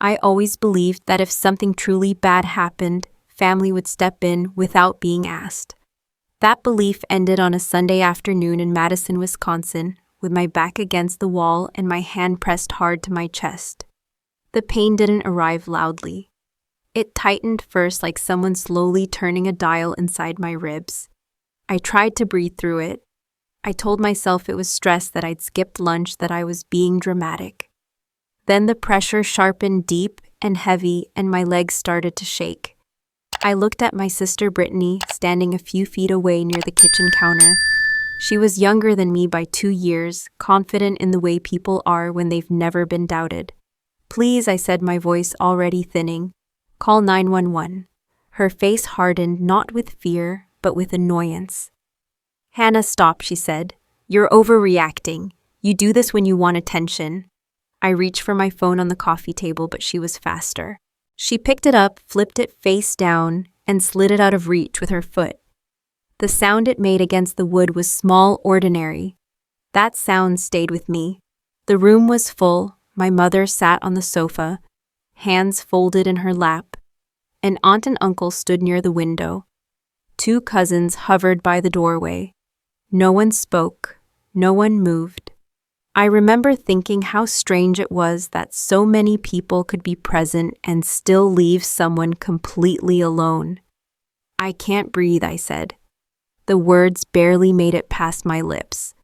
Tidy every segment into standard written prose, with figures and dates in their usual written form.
I always believed that if something truly bad happened, family would step in without being asked. That belief ended on a Sunday afternoon in Madison, Wisconsin, with my back against the wall and my hand pressed hard to my chest. The pain didn't arrive loudly. It tightened first, like someone slowly turning a dial inside my ribs. I tried to breathe through it. I told myself it was stress, that I'd skipped lunch, that I was being dramatic. Then the pressure sharpened deep and heavy, and my legs started to shake. I looked at my sister Brittany, standing a few feet away near the kitchen counter. She was younger than me by 2 years, confident in the way people are when they've never been doubted. "Please," I said, my voice already thinning. "Call 911. Her face hardened, not with fear, but with annoyance. "Hannah, stop," she said. "You're overreacting. You do this when you want attention." I reached for my phone on the coffee table, but she was faster. She picked it up, flipped it face down, and slid it out of reach with her foot. The sound it made against the wood was small, ordinary. That sound stayed with me. The room was full. My mother sat on the sofa, hands folded in her lap. An aunt and uncle stood near the window. 2 cousins hovered by the doorway. No one spoke. No one moved. I remember thinking how strange it was that so many people could be present and still leave someone completely alone. "I can't breathe," I said. The words barely made it past my lips.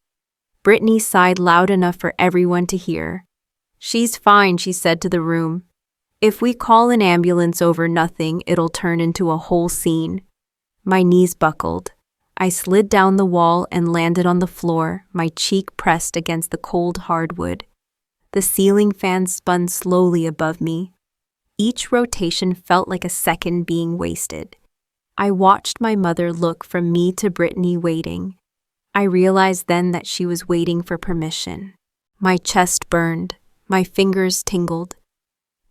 Brittany sighed loud enough for everyone to hear. "She's fine," she said to the room. "If we call an ambulance over nothing, it'll turn into a whole scene." My knees buckled. I slid down the wall and landed on the floor, my cheek pressed against the cold hardwood. The ceiling fan spun slowly above me. Each rotation felt like a second being wasted. I watched my mother look from me to Brittany, waiting. I realized then that she was waiting for permission. My chest burned. My fingers tingled.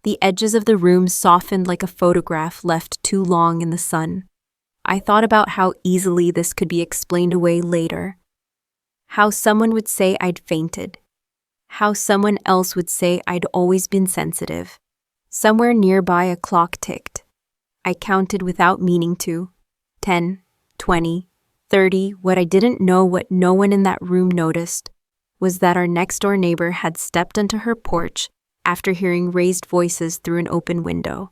The edges of the room softened like a photograph left too long in the sun. I thought about how easily this could be explained away later. How someone would say I'd fainted. How someone else would say I'd always been sensitive. Somewhere nearby a clock ticked. I counted without meaning to. 10, 20, 30. What I didn't know, what no one in that room noticed, was that our next-door neighbor had stepped onto her porch after hearing raised voices through an open window.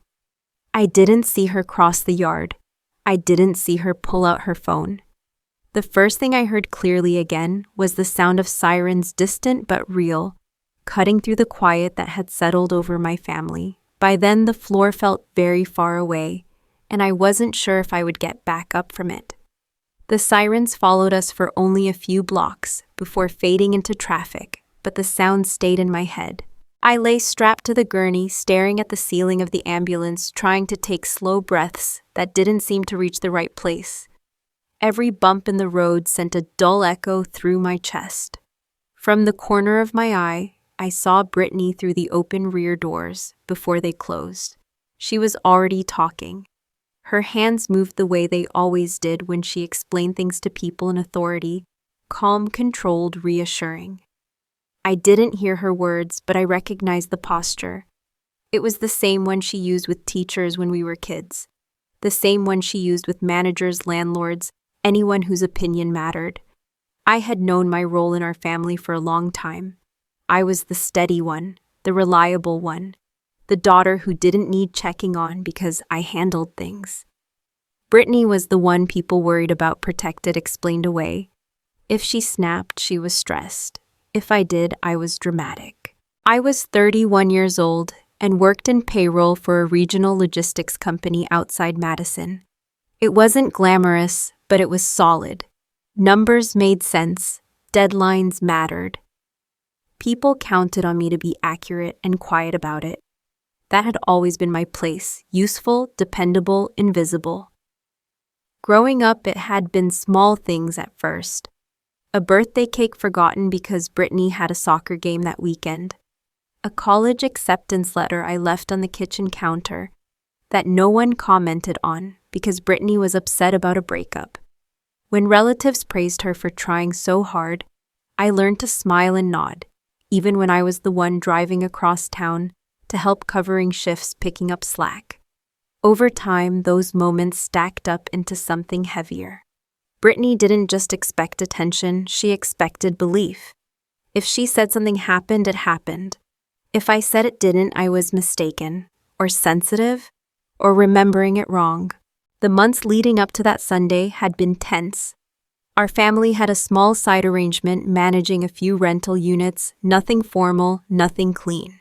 I didn't see her cross the yard. I didn't see her pull out her phone. The first thing I heard clearly again was the sound of sirens, distant but real, cutting through the quiet that had settled over my family. By then, the floor felt very far away, and I wasn't sure if I would get back up from it. The sirens followed us for only a few blocks before fading into traffic, but the sound stayed in my head. I lay strapped to the gurney, staring at the ceiling of the ambulance, trying to take slow breaths that didn't seem to reach the right place. Every bump in the road sent a dull echo through my chest. From the corner of my eye, I saw Brittany through the open rear doors before they closed. She was already talking. Her hands moved the way they always did when she explained things to people in authority, calm, controlled, reassuring. I didn't hear her words, but I recognized the posture. It was the same one she used with teachers when we were kids. The same one she used with managers, landlords, anyone whose opinion mattered. I had known my role in our family for a long time. I was the steady one, the reliable one, the daughter who didn't need checking on because I handled things. Brittany was the one people worried about, protected, explained away. If she snapped, she was stressed. If I did, I was dramatic. I was 31 years old and worked in payroll for a regional logistics company outside Madison. It wasn't glamorous, but it was solid. Numbers made sense. Deadlines mattered. People counted on me to be accurate and quiet about it. That had always been my place, useful, dependable, invisible. Growing up, it had been small things at first. A birthday cake forgotten because Brittany had a soccer game that weekend. A college acceptance letter I left on the kitchen counter that no one commented on because Brittany was upset about a breakup. When relatives praised her for trying so hard, I learned to smile and nod, even when I was the one driving across town to help covering shifts picking up slack. Over time, those moments stacked up into something heavier. Brittany didn't just expect attention, she expected belief. If she said something happened, it happened. If I said it didn't, I was mistaken, or sensitive, or remembering it wrong. The months leading up to that Sunday had been tense. Our family had a small side arrangement managing a few rental units, nothing formal, nothing clean.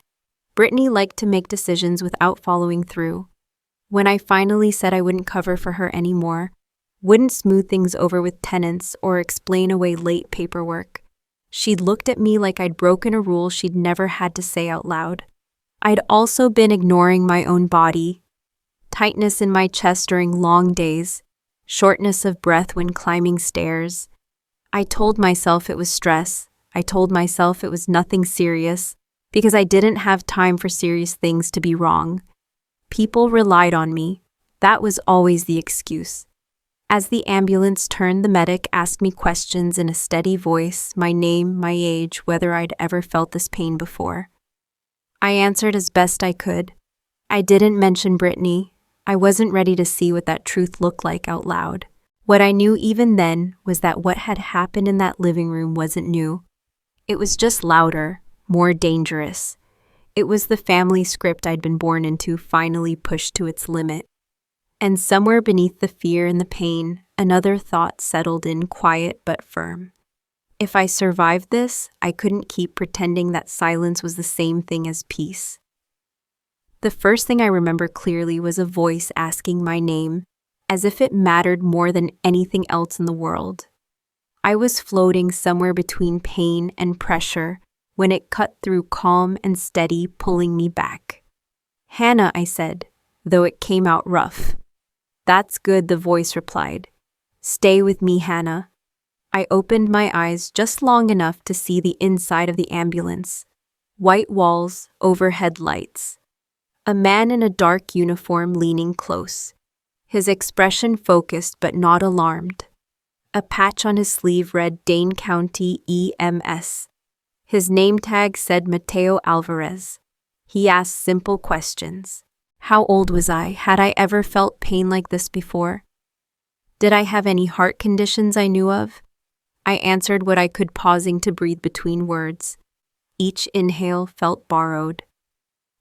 Brittany liked to make decisions without following through. When I finally said I wouldn't cover for her anymore, wouldn't smooth things over with tenants or explain away late paperwork, she'd looked at me like I'd broken a rule she'd never had to say out loud. I'd also been ignoring my own body, tightness in my chest during long days, shortness of breath when climbing stairs. I told myself it was stress. I told myself it was nothing serious because I didn't have time for serious things to be wrong. People relied on me. That was always the excuse. As the ambulance turned, the medic asked me questions in a steady voice, my name, my age, whether I'd ever felt this pain before. I answered as best I could. I didn't mention Brittany. I wasn't ready to see what that truth looked like out loud. What I knew even then was that what had happened in that living room wasn't new. It was just louder, more dangerous. It was the family script I'd been born into finally pushed to its limit. And somewhere beneath the fear and the pain, another thought settled in, quiet but firm. If I survived this, I couldn't keep pretending that silence was the same thing as peace. The first thing I remember clearly was a voice asking my name, as if it mattered more than anything else in the world. I was floating somewhere between pain and pressure when it cut through calm and steady, pulling me back. "Hannah," I said, though it came out rough. "That's good," the voice replied. "Stay with me, Hannah." I opened my eyes just long enough to see the inside of the ambulance. White walls, overhead lights. A man in a dark uniform leaning close. His expression focused but not alarmed. A patch on his sleeve read Dane County EMS. His name tag said Mateo Alvarez. He asked simple questions. How old was I? Had I ever felt pain like this before? Did I have any heart conditions I knew of? I answered what I could, pausing to breathe between words. Each inhale felt borrowed.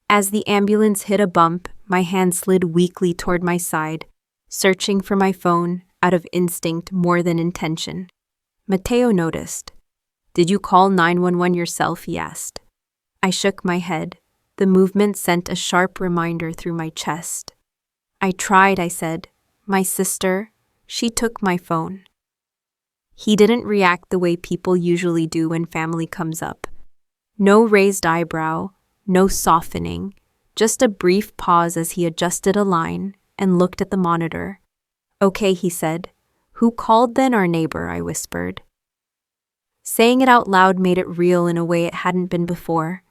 As the ambulance hit a bump, my hand slid weakly toward my side, searching for my phone out of instinct more than intention. Mateo noticed. "Did you call 911 yourself?" he asked. I shook my head. The movement sent a sharp reminder through my chest. "I tried," I said. "My sister, she took my phone." He didn't react the way people usually do when family comes up. No raised eyebrow, no softening, just a brief pause as he adjusted a line and looked at the monitor. "Okay," he said. "Who called then?" "Our neighbor," I whispered. Saying it out loud made it real in a way it hadn't been before.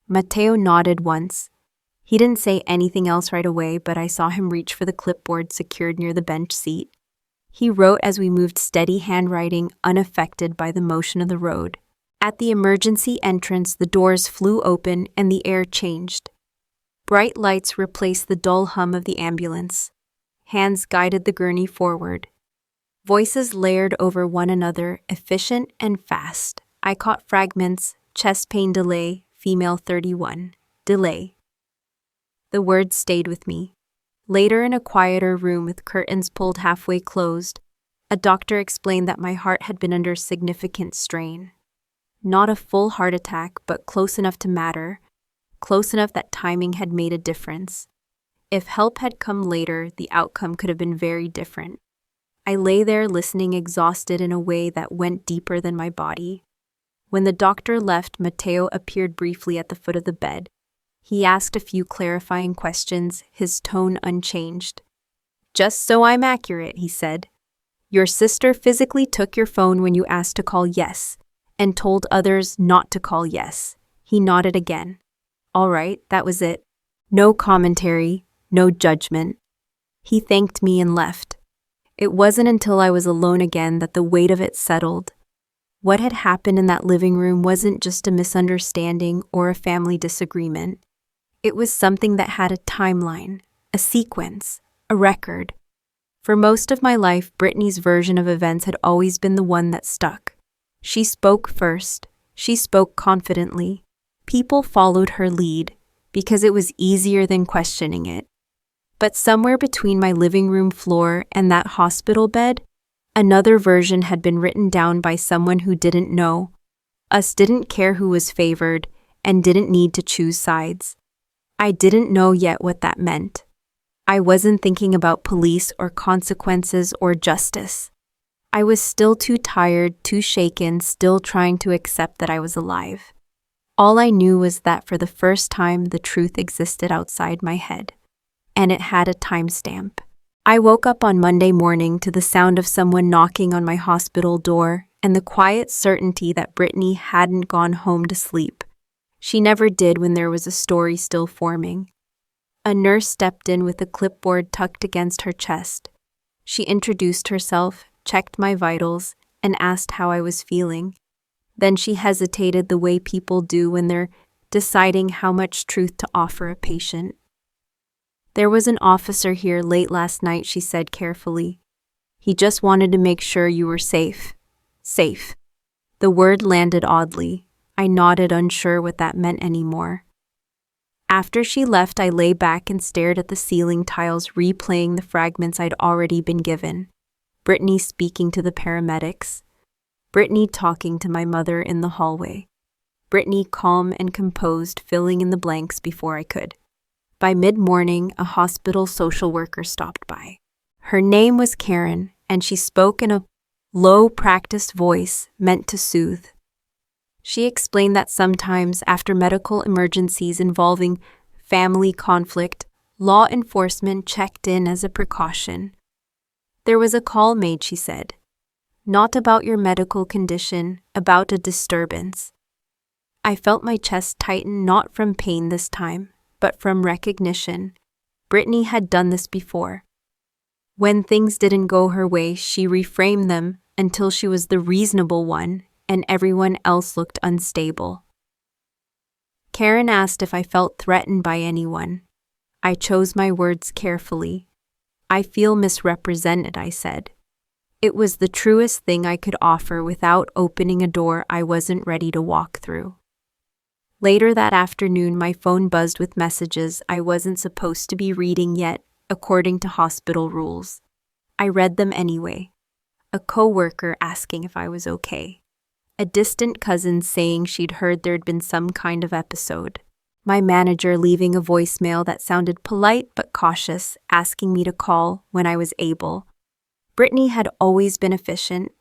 Mateo nodded once. He didn't say anything else right away, but I saw him reach for the clipboard secured near the bench seat. He wrote as we moved, steady handwriting, unaffected by the motion of the road. At the emergency entrance, the doors flew open and the air changed. Bright lights replaced the dull hum of the ambulance. Hands guided the gurney forward. Voices layered over one another, efficient and fast. I caught fragments: chest pain delay, female 31, delay. The words stayed with me. Later, in a quieter room with curtains pulled halfway closed, a doctor explained that my heart had been under significant strain. Not a full heart attack, but close enough to matter, close enough that timing had made a difference. If help had come later, the outcome could have been very different. I lay there listening, exhausted in a way that went deeper than my body. When the doctor left, Mateo appeared briefly at the foot of the bed. He asked a few clarifying questions, his tone unchanged. "Just so I'm accurate," he said. "Your sister physically took your phone when you asked to call yes, and told others not to call yes." He nodded again. "All right, that was it. No commentary, no judgment." He thanked me and left. It wasn't until I was alone again that the weight of it settled. What had happened in that living room wasn't just a misunderstanding or a family disagreement. It was something that had a timeline, a sequence, a record. For most of my life, Brittany's version of events had always been the one that stuck. She spoke first. She spoke confidently. People followed her lead because it was easier than questioning it. But somewhere between my living room floor and that hospital bed, another version had been written down by someone who didn't know. Us didn't care who was favored and didn't need to choose sides. I didn't know yet what that meant. I wasn't thinking about police or consequences or justice. I was still too tired, too shaken, still trying to accept that I was alive. All I knew was that for the first time, the truth existed outside my head. And it had a timestamp. I woke up on Monday morning to the sound of someone knocking on my hospital door and the quiet certainty that Brittany hadn't gone home to sleep. She never did when there was a story still forming. A nurse stepped in with a clipboard tucked against her chest. She introduced herself, checked my vitals, and asked how I was feeling. Then she hesitated the way people do when they're deciding how much truth to offer a patient. "There was an officer here late last night," she said carefully. "He just wanted to make sure you were safe." Safe. The word landed oddly. I nodded, unsure what that meant anymore. After she left, I lay back and stared at the ceiling tiles, replaying the fragments I'd already been given. Brittany speaking to the paramedics. Brittany talking to my mother in the hallway. Brittany calm and composed, filling in the blanks before I could. By mid-morning, a hospital social worker stopped by. Her name was Karen, and she spoke in a low, practiced voice meant to soothe. She explained that sometimes, after medical emergencies involving family conflict, law enforcement checked in as a precaution. There was a call made, she said. Not about your medical condition, about a disturbance. I felt my chest tighten, not from pain this time, but from recognition. Brittany had done this before. When things didn't go her way, she reframed them until she was the reasonable one, and everyone else looked unstable. Karen asked if I felt threatened by anyone. I chose my words carefully. "I feel misrepresented," I said. It was the truest thing I could offer without opening a door I wasn't ready to walk through. Later that afternoon, my phone buzzed with messages I wasn't supposed to be reading yet, according to hospital rules. I read them anyway. A coworker asking if I was okay. A distant cousin saying she'd heard there'd been some kind of episode. My manager leaving a voicemail that sounded polite but cautious, asking me to call when I was able. Brittany had always been efficient.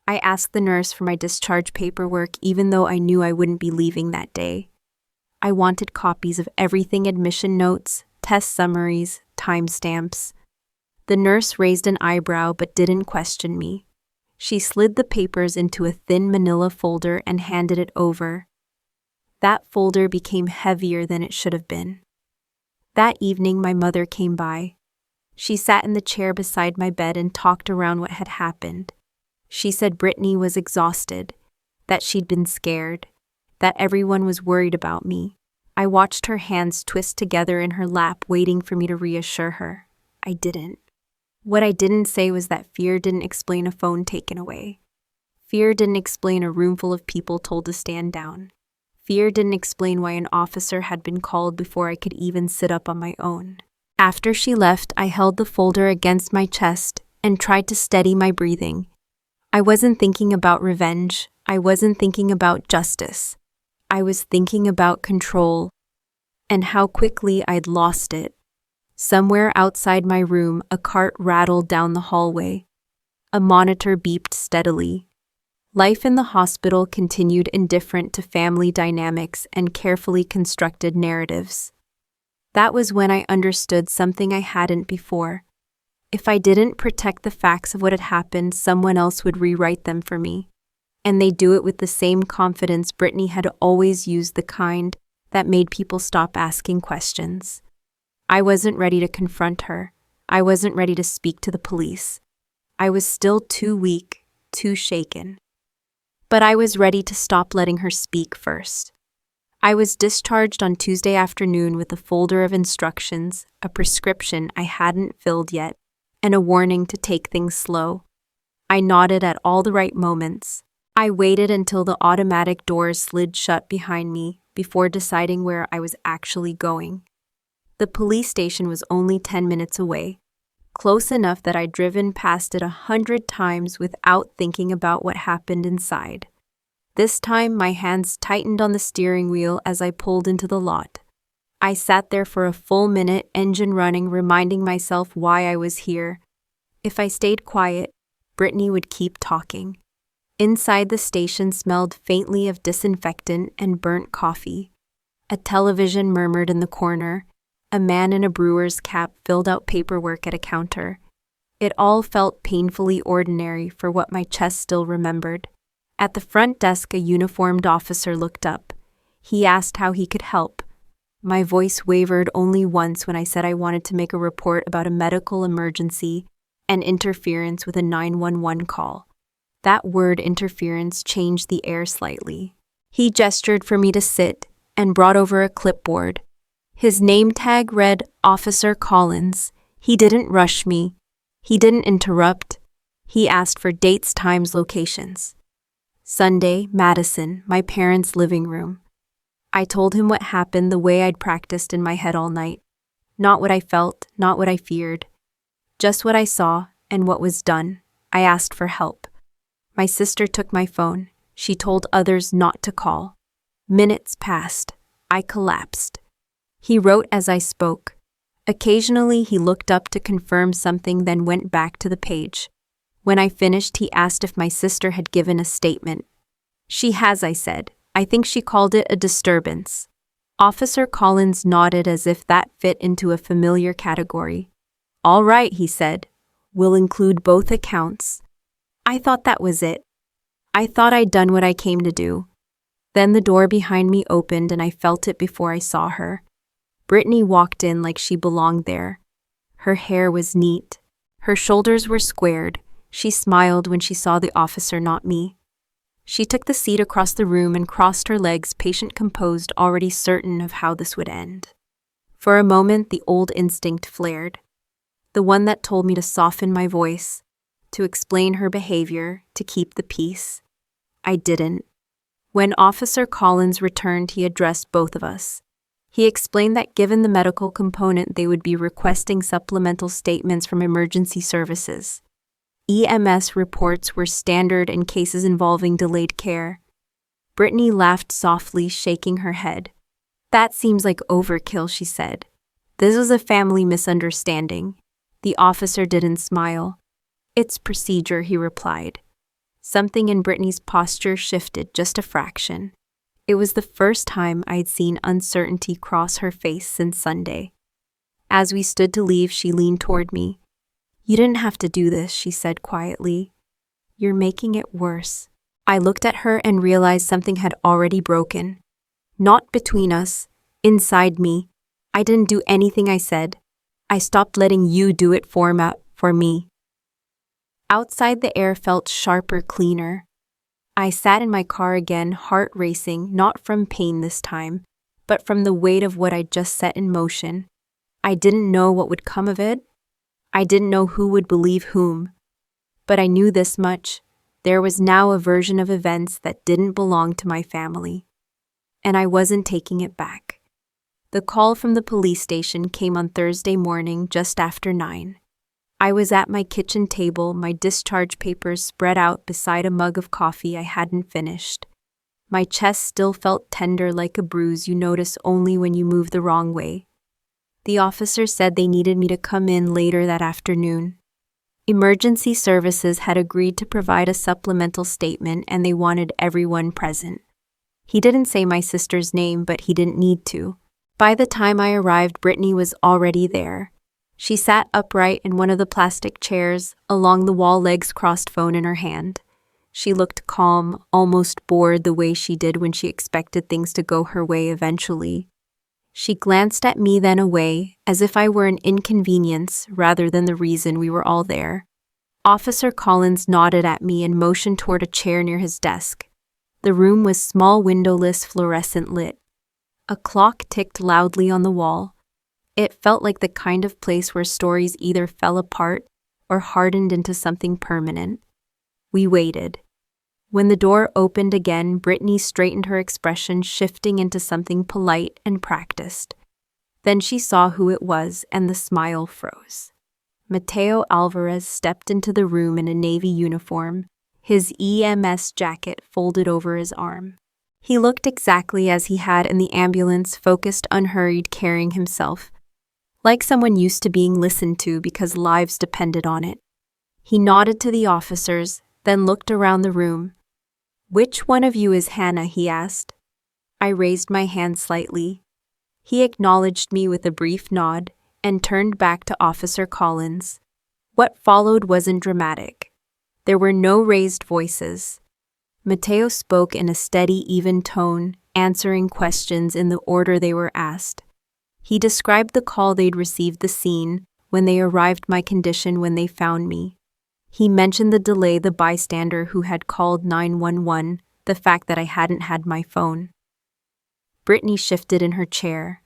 I asked the nurse for my discharge paperwork even though I knew I wouldn't be leaving that day. I wanted copies of everything: admission notes, test summaries, timestamps. The nurse raised an eyebrow but didn't question me. She slid the papers into a thin manila folder and handed it over. That folder became heavier than it should have been. That evening, my mother came by. She sat in the chair beside my bed and talked around what had happened. She said Brittany was exhausted, that she'd been scared, that everyone was worried about me. I watched her hands twist together in her lap, waiting for me to reassure her. I didn't. What I didn't say was that fear didn't explain a phone taken away. Fear didn't explain a room full of people told to stand down. Fear didn't explain why an officer had been called before I could even sit up on my own. After she left, I held the folder against my chest and tried to steady my breathing. I wasn't thinking about revenge. I wasn't thinking about justice. I was thinking about control and how quickly I'd lost it. Somewhere outside my room, a cart rattled down the hallway. A monitor beeped steadily. Life in the hospital continued, indifferent to family dynamics and carefully constructed narratives. That was when I understood something I hadn't before. If I didn't protect the facts of what had happened, someone else would rewrite them for me. And they'd do it with the same confidence Brittany had always used, the kind that made people stop asking questions. I wasn't ready to confront her. I wasn't ready to speak to the police. I was still too weak, too shaken. But I was ready to stop letting her speak first. I was discharged on Tuesday afternoon with a folder of instructions, a prescription I hadn't filled yet, and a warning to take things slow. I nodded at all the right moments. I waited until the automatic doors slid shut behind me before deciding where I was actually going. The police station was only 10 minutes away, close enough that I'd driven past it 100 times without thinking about what happened inside. This time, my hands tightened on the steering wheel as I pulled into the lot. I sat there for a full minute, engine running, reminding myself why I was here. If I stayed quiet, Brittany would keep talking. Inside the station smelled faintly of disinfectant and burnt coffee. A television murmured in the corner. A man in a brewer's cap filled out paperwork at a counter. It all felt painfully ordinary for what my chest still remembered. At the front desk, a uniformed officer looked up. He asked how he could help. My voice wavered only once when I said I wanted to make a report about a medical emergency and interference with a 911 call. That word interference changed the air slightly. He gestured for me to sit and brought over a clipboard. His name tag read Officer Collins. He didn't rush me. He didn't interrupt. He asked for dates, times, locations. Sunday, Madison, my parents' living room. I told him what happened the way I'd practiced in my head all night. Not what I felt, not what I feared. Just what I saw and what was done. I asked for help. My sister took my phone. She told others not to call. Minutes passed. I collapsed. He wrote as I spoke. Occasionally, he looked up to confirm something, then went back to the page. When I finished, he asked if my sister had given a statement. She has, I said. I think she called it a disturbance. Officer Collins nodded as if that fit into a familiar category. All right, he said. We'll include both accounts. I thought that was it. I thought I'd done what I came to do. Then the door behind me opened and I felt it before I saw her. Brittany walked in like she belonged there. Her hair was neat. Her shoulders were squared. She smiled when she saw the officer, not me. She took the seat across the room and crossed her legs, patient, composed, already certain of how this would end. For a moment, the old instinct flared. The one that told me to soften my voice, to explain her behavior, to keep the peace. I didn't. When Officer Collins returned, he addressed both of us. He explained that given the medical component, they would be requesting supplemental statements from emergency services. EMS reports were standard in cases involving delayed care. Brittany laughed softly, shaking her head. That seems like overkill, she said. This was a family misunderstanding. The officer didn't smile. It's procedure, he replied. Something in Brittany's posture shifted just a fraction. It was the first time I'd seen uncertainty cross her face since Sunday. As we stood to leave, she leaned toward me. You didn't have to do this, she said quietly. You're making it worse. I looked at her and realized something had already broken. Not between us, inside me. I didn't do anything I said. I stopped letting you do it for me. Outside, the air felt sharper, cleaner. I sat in my car again, heart racing, not from pain this time, but from the weight of what I'd just set in motion. I didn't know what would come of it. I didn't know who would believe whom. But I knew this much. There was now a version of events that didn't belong to my family. And I wasn't taking it back. The call from the police station came on Thursday morning just after 9. I was at my kitchen table, my discharge papers spread out beside a mug of coffee I hadn't finished. My chest still felt tender, like a bruise you notice only when you move the wrong way. The officer said they needed me to come in later that afternoon. Emergency services had agreed to provide a supplemental statement and they wanted everyone present. He didn't say my sister's name, but he didn't need to. By the time I arrived, Brittany was already there. She sat upright in one of the plastic chairs, along the wall, legs crossed, phone in her hand. She looked calm, almost bored, the way she did when she expected things to go her way eventually. She glanced at me, then away, as if I were an inconvenience rather than the reason we were all there. Officer Collins nodded at me and motioned toward a chair near his desk. The room was small, windowless, fluorescent lit. A clock ticked loudly on the wall. It felt like the kind of place where stories either fell apart or hardened into something permanent. We waited. When the door opened again, Brittany straightened her expression, shifting into something polite and practiced. Then she saw who it was, and the smile froze. Mateo Alvarez stepped into the room in a navy uniform, his EMS jacket folded over his arm. He looked exactly as he had in the ambulance, focused, unhurried, carrying himself, like someone used to being listened to because lives depended on it. He nodded to the officers, then looked around the room. "Which one of you is Hannah?" he asked. I raised my hand slightly. He acknowledged me with a brief nod and turned back to Officer Collins. What followed wasn't dramatic. There were no raised voices. Mateo spoke in a steady, even tone, answering questions in the order they were asked. He described the call they'd received, the scene, when they arrived, my condition when they found me. He mentioned the delay, the bystander who had called 911, the fact that I hadn't had my phone. Brittany shifted in her chair.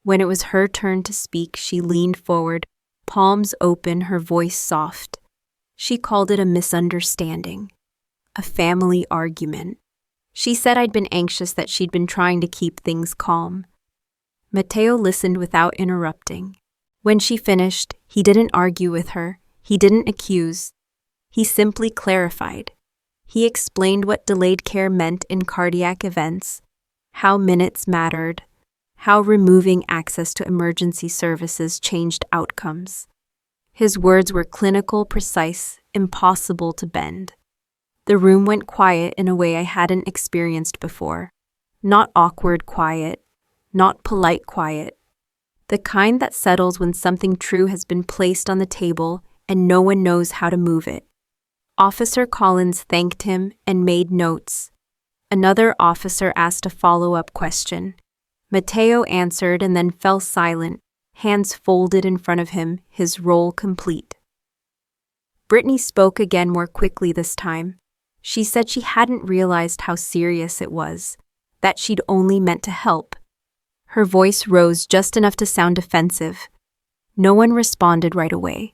When it was her turn to speak, she leaned forward, palms open, her voice soft. She called it a misunderstanding, a family argument. She said I'd been anxious, that she'd been trying to keep things calm. Mateo listened without interrupting. When she finished, he didn't argue with her. He didn't accuse. He simply clarified. He explained what delayed care meant in cardiac events, how minutes mattered, how removing access to emergency services changed outcomes. His words were clinical, precise, impossible to bend. The room went quiet in a way I hadn't experienced before. Not awkward quiet, not polite quiet. The kind that settles when something true has been placed on the table and no one knows how to move it. Officer Collins thanked him and made notes. Another officer asked a follow-up question. Mateo answered and then fell silent, hands folded in front of him, his role complete. Brittany spoke again, more quickly this time. She said she hadn't realized how serious it was, that she'd only meant to help. Her voice rose just enough to sound defensive. No one responded right away.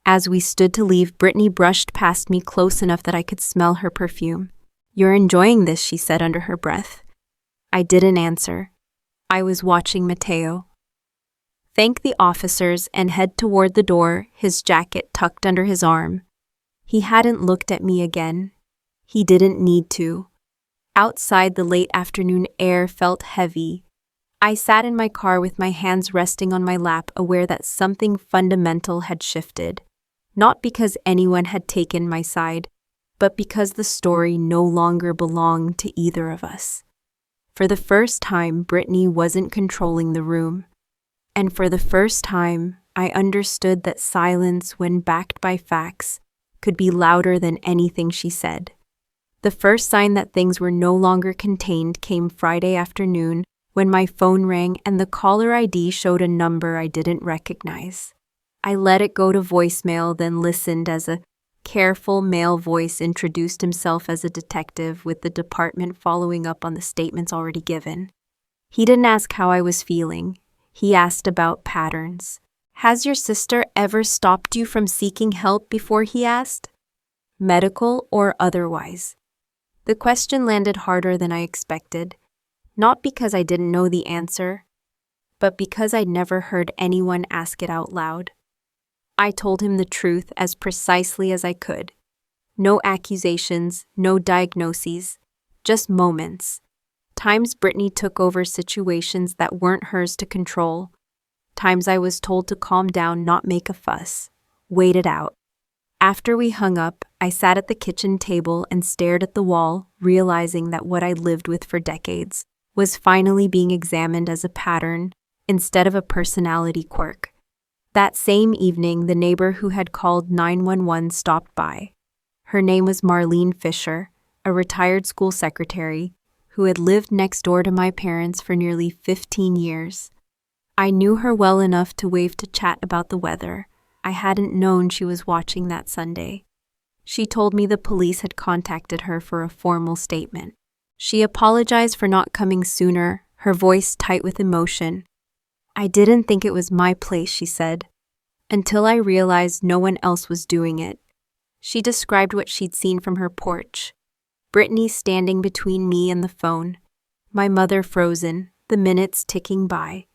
As we stood to leave, Brittany brushed past me close enough that I could smell her perfume. "You're enjoying this," she said under her breath. I didn't answer. I was watching Mateo. Thank the officers and head toward the door, his jacket tucked under his arm. He hadn't looked at me again. He didn't need to. Outside, the late afternoon air felt heavy. I sat in my car with my hands resting on my lap, aware that something fundamental had shifted. Not because anyone had taken my side, but because the story no longer belonged to either of us. For the first time, Brittany wasn't controlling the room. And for the first time, I understood that silence, when backed by facts, could be louder than anything she said. The first sign that things were no longer contained came Friday afternoon, when my phone rang and the caller ID showed a number I didn't recognize. I let it go to voicemail, then listened as a careful male voice introduced himself as a detective, with the department following up on the statements already given. He didn't ask how I was feeling. He asked about patterns. "Has your sister ever stopped you from seeking help before?" he asked. Medical or otherwise. The question landed harder than I expected, not because I didn't know the answer, but because I'd never heard anyone ask it out loud. I told him the truth as precisely as I could. No accusations, no diagnoses, just moments. Times Brittany took over situations that weren't hers to control. Times I was told to calm down, not make a fuss. Wait it out. After we hung up, I sat at the kitchen table and stared at the wall, realizing that what I'd lived with for decades was finally being examined as a pattern instead of a personality quirk. That same evening, the neighbor who had called 911 stopped by. Her name was Marlene Fisher, a retired school secretary who had lived next door to my parents for nearly 15 years. I knew her well enough to wave to chat about the weather. I hadn't known she was watching that Sunday. She told me the police had contacted her for a formal statement. She apologized for not coming sooner, her voice tight with emotion. "I didn't think it was my place," she said, "until I realized no one else was doing it." She described what she'd seen from her porch. Brittany standing between me and the phone. My mother frozen, the minutes ticking by.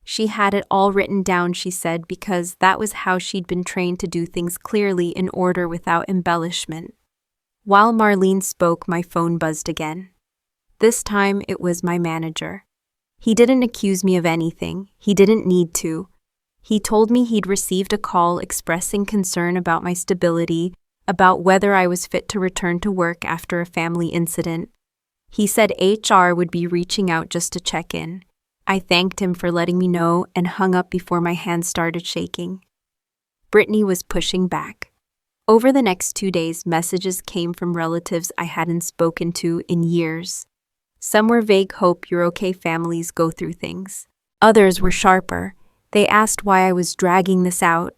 She had it all written down, she said, because that was how she'd been trained to do things clearly in order without embellishment. While Marlene spoke, my phone buzzed again. This time it was my manager. He didn't accuse me of anything. He didn't need to. He told me he'd received a call expressing concern about my stability, about whether I was fit to return to work after a family incident. He said HR would be reaching out just to check in. I thanked him for letting me know and hung up before my hands started shaking. Brittany was pushing back. Over the next 2 days, messages came from relatives I hadn't spoken to in years. Some were vague hope you're okay families go through things. Others were sharper. They asked why I was dragging this out,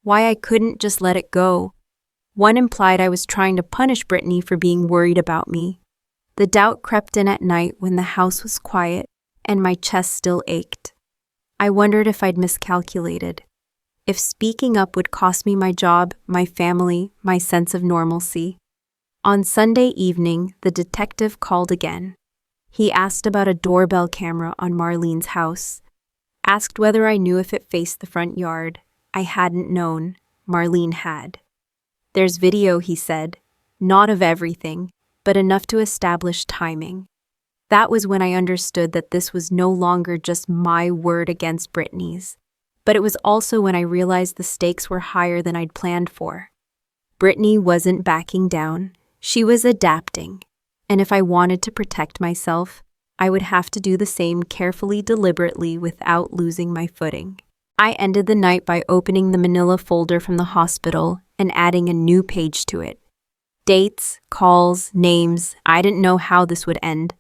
why I couldn't just let it go. One implied I was trying to punish Brittany for being worried about me. The doubt crept in at night when the house was quiet and my chest still ached. I wondered if I'd miscalculated, if speaking up would cost me my job, my family, my sense of normalcy. On Sunday evening, the detective called again. He asked about a doorbell camera on Marlene's house, asked whether I knew if it faced the front yard. I hadn't known. Marlene had. "There's video," he said, "not of everything, but enough to establish timing." That was when I understood that this was no longer just my word against Brittany's, but it was also when I realized the stakes were higher than I'd planned for. Brittany wasn't backing down. She was adapting. And if I wanted to protect myself, I would have to do the same carefully, deliberately, without losing my footing. I ended the night by opening the manila folder from the hospital and adding a new page to it. Dates, calls, names. I didn't know how this would end.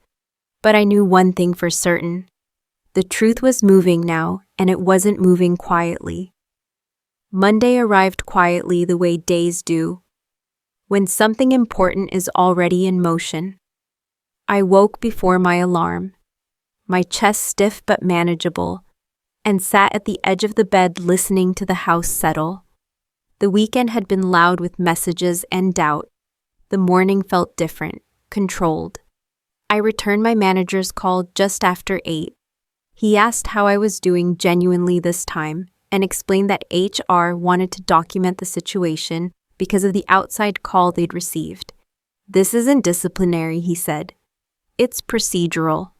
But I knew one thing for certain. The truth was moving now, and it wasn't moving quietly. Monday arrived quietly the way days do, when something important is already in motion. I woke before my alarm, my chest stiff but manageable, and sat at the edge of the bed listening to the house settle. The weekend had been loud with messages and doubt. The morning felt different, controlled. I returned my manager's call just after 8. He asked how I was doing genuinely this time and explained that HR wanted to document the situation because of the outside call they'd received. "This isn't disciplinary," he said. "It's procedural.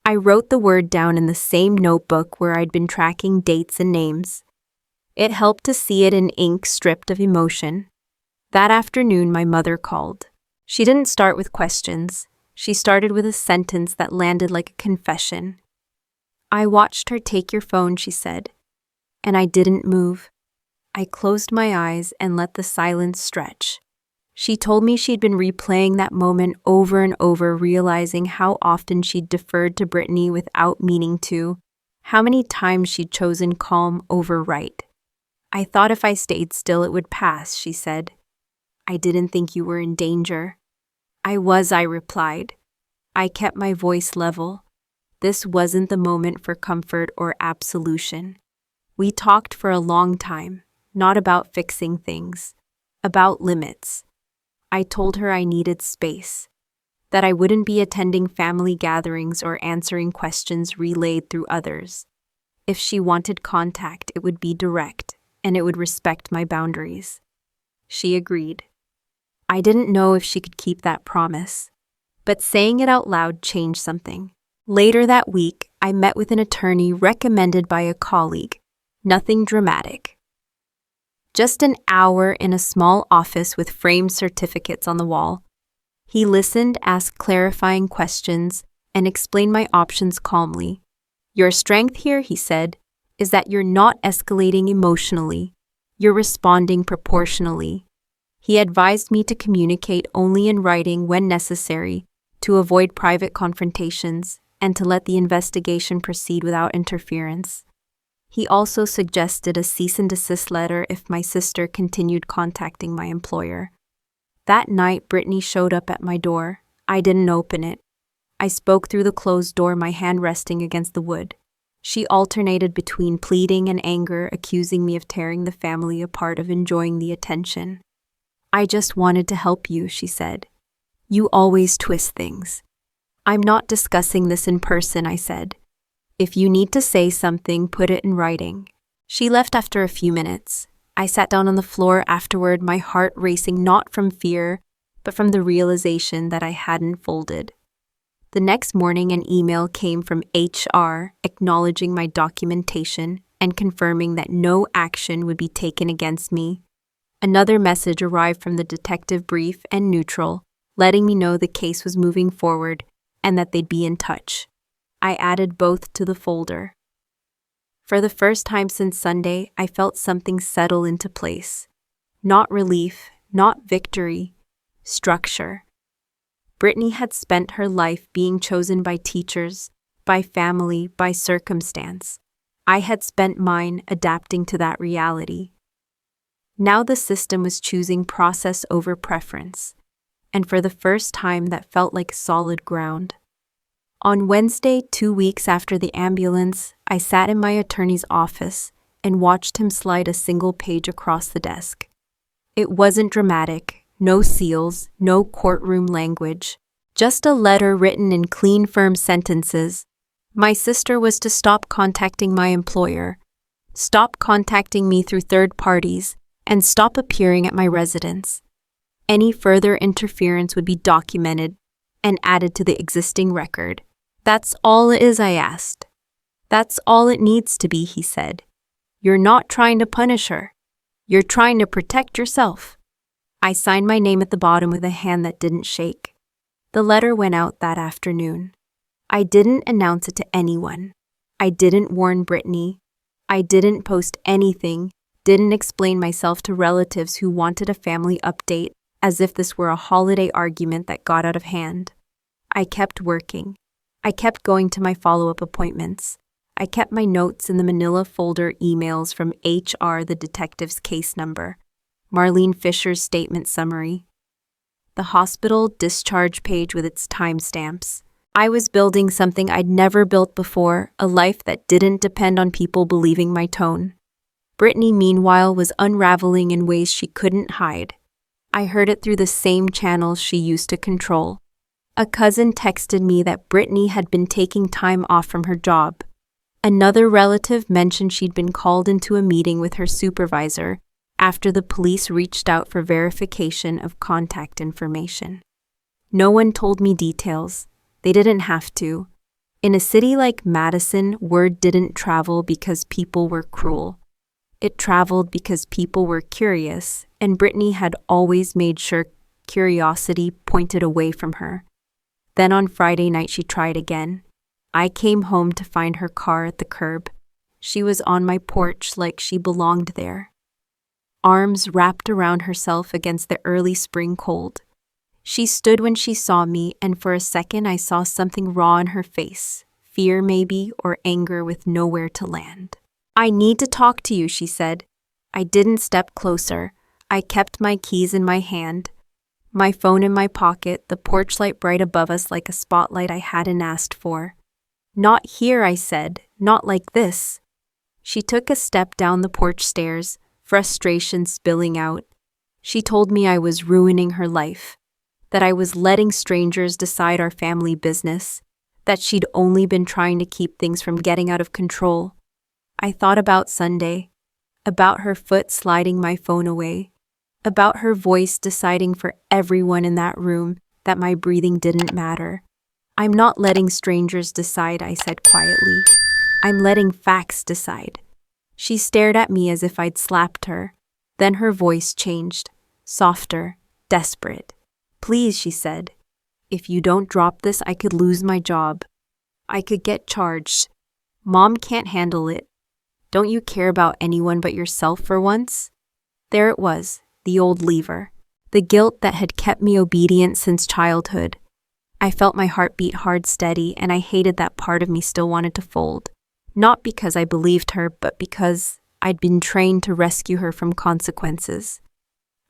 I wrote the word down in the same notebook where I'd been tracking dates and names. It helped to see it in ink stripped of emotion. That afternoon, my mother called. She didn't start with questions. She started with a sentence that landed like a confession. "I watched her take your phone," she said, "and I didn't move. I closed my eyes and let the silence stretch." She told me she'd been replaying that moment over and over, realizing how often she'd deferred to Brittany without meaning to, how many times she'd chosen calm over right. "I thought if I stayed still it would pass," she said. "I didn't think you were in danger." "I was," I replied. I kept my voice level. This wasn't the moment for comfort or absolution. We talked for a long time, not about fixing things, about limits. I told her I needed space, that I wouldn't be attending family gatherings or answering questions relayed through others. If she wanted contact, it would be direct, and it would respect my boundaries. She agreed. I didn't know if she could keep that promise, but saying it out loud changed something. Later that week, I met with an attorney recommended by a colleague. Nothing dramatic. Just an hour in a small office with framed certificates on the wall. He listened, asked clarifying questions, and explained my options calmly. "Your strength here," he said, "is that you're not escalating emotionally. You're responding proportionally." He advised me to communicate only in writing when necessary, to avoid private confrontations, and to let the investigation proceed without interference. He also suggested a cease and desist letter if my sister continued contacting my employer. That night, Brittany showed up at my door. I didn't open it. I spoke through the closed door, my hand resting against the wood. She alternated between pleading and anger, accusing me of tearing the family apart, of enjoying the attention. "I just wanted to help you," she said. "You always twist things." "I'm not discussing this in person," I said. "If you need to say something, put it in writing." She left after a few minutes. I sat down on the floor afterward, my heart racing, not from fear, but from the realization that I hadn't folded. The next morning, an email came from HR acknowledging my documentation and confirming that no action would be taken against me. Another message arrived from the detective, brief and neutral, letting me know the case was moving forward and that they'd be in touch. I added both to the folder. For the first time since Sunday, I felt something settle into place. Not relief, not victory, structure. Brittany had spent her life being chosen by teachers, by family, by circumstance. I had spent mine adapting to that reality. Now the system was choosing process over preference, and for the first time that felt like solid ground. On Wednesday, 2 weeks after the ambulance, I sat in my attorney's office and watched him slide a single page across the desk. It wasn't dramatic, no seals, no courtroom language, just a letter written in clean, firm sentences. My sister was to stop contacting my employer, stop contacting me through third parties, and stop appearing at my residence. Any further interference would be documented and added to the existing record. "That's all it is," I asked. "That's all it needs to be," he said. "You're not trying to punish her. You're trying to protect yourself." I signed my name at the bottom with a hand that didn't shake. The letter went out that afternoon. I didn't announce it to anyone. I didn't warn Brittany. I didn't post anything, didn't explain myself to relatives who wanted a family update, as if this were a holiday argument that got out of hand. I kept working. I kept going to my follow-up appointments. I kept my notes in the manila folder, emails from HR, the detective's case number, Marlene Fisher's statement summary, the hospital discharge page with its timestamps. I was building something I'd never built before, a life that didn't depend on people believing my tone. Brittany, meanwhile, was unraveling in ways she couldn't hide. I heard it through the same channels she used to control. A cousin texted me that Brittany had been taking time off from her job. Another relative mentioned she'd been called into a meeting with her supervisor after the police reached out for verification of contact information. No one told me details. They didn't have to. In a city like Madison, word didn't travel because people were cruel. It traveled because people were curious, and Brittany had always made sure curiosity pointed away from her. Then on Friday night, she tried again. I came home to find her car at the curb. She was on my porch like she belonged there. Arms wrapped around herself against the early spring cold. She stood when she saw me, and for a second I saw something raw in her face, fear maybe, or anger with nowhere to land. "I need to talk to you," she said. I didn't step closer. I kept my keys in my hand, my phone in my pocket, the porch light bright above us like a spotlight I hadn't asked for. "Not here," I said, "not like this." She took a step down the porch stairs, frustration spilling out. She told me I was ruining her life, that I was letting strangers decide our family business, that she'd only been trying to keep things from getting out of control. I thought about Sunday, about her foot sliding my phone away, about her voice deciding for everyone in that room that my breathing didn't matter. "I'm not letting strangers decide," I said quietly. "I'm letting facts decide." She stared at me as if I'd slapped her. Then her voice changed, softer, desperate. "Please," she said. "If you don't drop this, I could lose my job. I could get charged. Mom can't handle it. Don't you care about anyone but yourself for once?" There it was, the old lever, the guilt that had kept me obedient since childhood. I felt my heart beat hard, steady, and I hated that part of me still wanted to fold. Not because I believed her, but because I'd been trained to rescue her from consequences.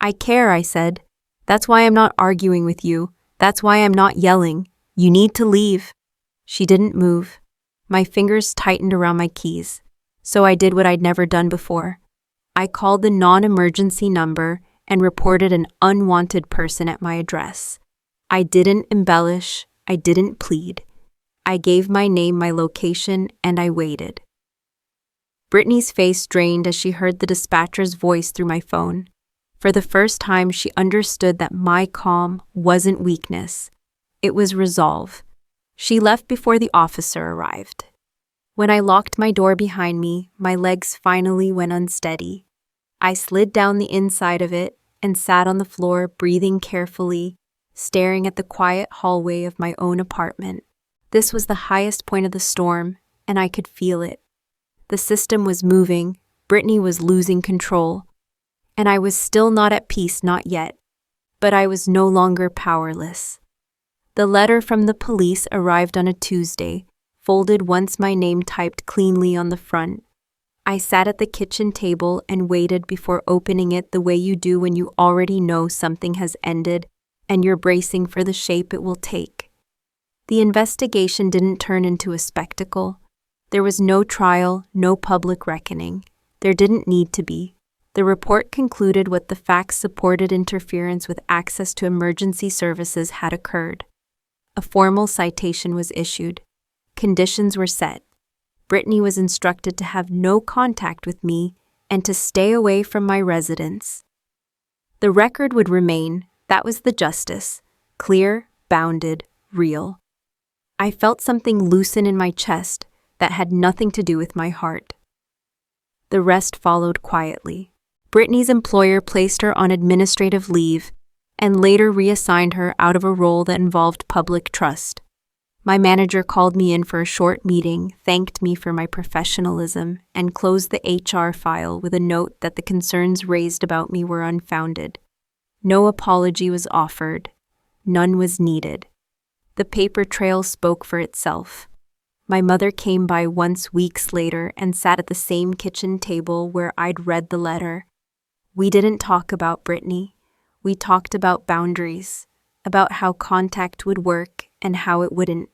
"I care," I said. "That's why I'm not arguing with you. That's why I'm not yelling. You need to leave. She didn't move. My fingers tightened around my keys, so I did what I'd never done before. I called the non-emergency number and reported an unwanted person at my address. I didn't embellish. I didn't plead. I gave my name, my location, and I waited. Brittany's face drained as she heard the dispatcher's voice through my phone. For the first time, she understood that my calm wasn't weakness. It was resolve. She left before the officer arrived. When I locked my door behind me, my legs finally went unsteady. I slid down the inside of it and sat on the floor, breathing carefully, staring at the quiet hallway of my own apartment. This was the highest point of the storm, and I could feel it. The system was moving, Brittany was losing control, and I was still not at peace, not yet, but I was no longer powerless. The letter from the police arrived on a Tuesday, folded once, my name typed cleanly on the front. I sat at the kitchen table and waited before opening it, the way you do when you already know something has ended and you're bracing for the shape it will take. The investigation didn't turn into a spectacle. There was no trial, no public reckoning. There didn't need to be. The report concluded what the facts supported: interference with access to emergency services had occurred. A formal citation was issued. Conditions were set. Brittany was instructed to have no contact with me and to stay away from my residence. The record would remain. That was the justice. Clear, bounded, real. I felt something loosen in my chest that had nothing to do with my heart. The rest followed quietly. Brittany's employer placed her on administrative leave and later reassigned her out of a role that involved public trust. My manager called me in for a short meeting, thanked me for my professionalism, and closed the HR file with a note that the concerns raised about me were unfounded. No apology was offered. None was needed. The paper trail spoke for itself. My mother came by once weeks later and sat at the same kitchen table where I'd read the letter. We didn't talk about Brittany. We talked about boundaries, about how contact would work and how it wouldn't.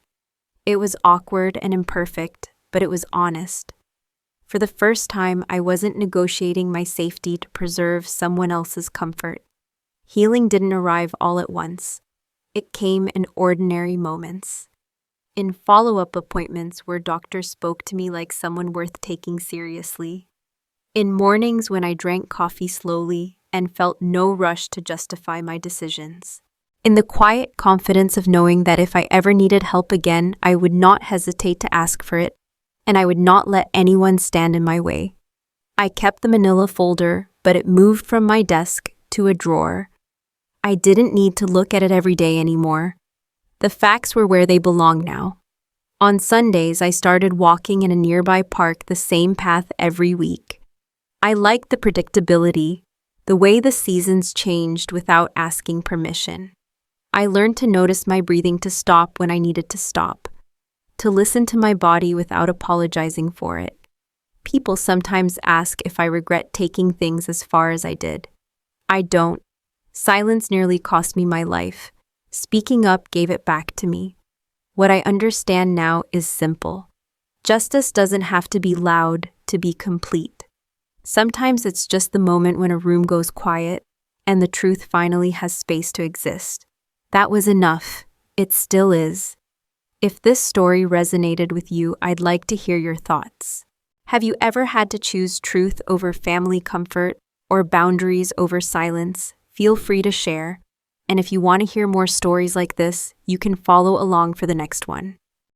It was awkward and imperfect, but it was honest. For the first time, I wasn't negotiating my safety to preserve someone else's comfort. Healing didn't arrive all at once. It came in ordinary moments. In follow-up appointments where doctors spoke to me like someone worth taking seriously. In mornings when I drank coffee slowly and felt no rush to justify my decisions. In the quiet confidence of knowing that if I ever needed help again, I would not hesitate to ask for it, and I would not let anyone stand in my way. I kept the manila folder, but it moved from my desk to a drawer. I didn't need to look at it every day anymore. The facts were where they belong now. On Sundays, I started walking in a nearby park the same path every week. I liked the predictability, the way the seasons changed without asking permission. I learned to notice my breathing, to stop when I needed to stop, to listen to my body without apologizing for it. People sometimes ask if I regret taking things as far as I did. I don't. Silence nearly cost me my life. Speaking up gave it back to me. What I understand now is simple. Justice doesn't have to be loud to be complete. Sometimes it's just the moment when a room goes quiet and the truth finally has space to exist. That was enough. It still is. If this story resonated with you, I'd like to hear your thoughts. Have you ever had to choose truth over family comfort or boundaries over silence? Feel free to share. And if you want to hear more stories like this, you can follow along for the next one.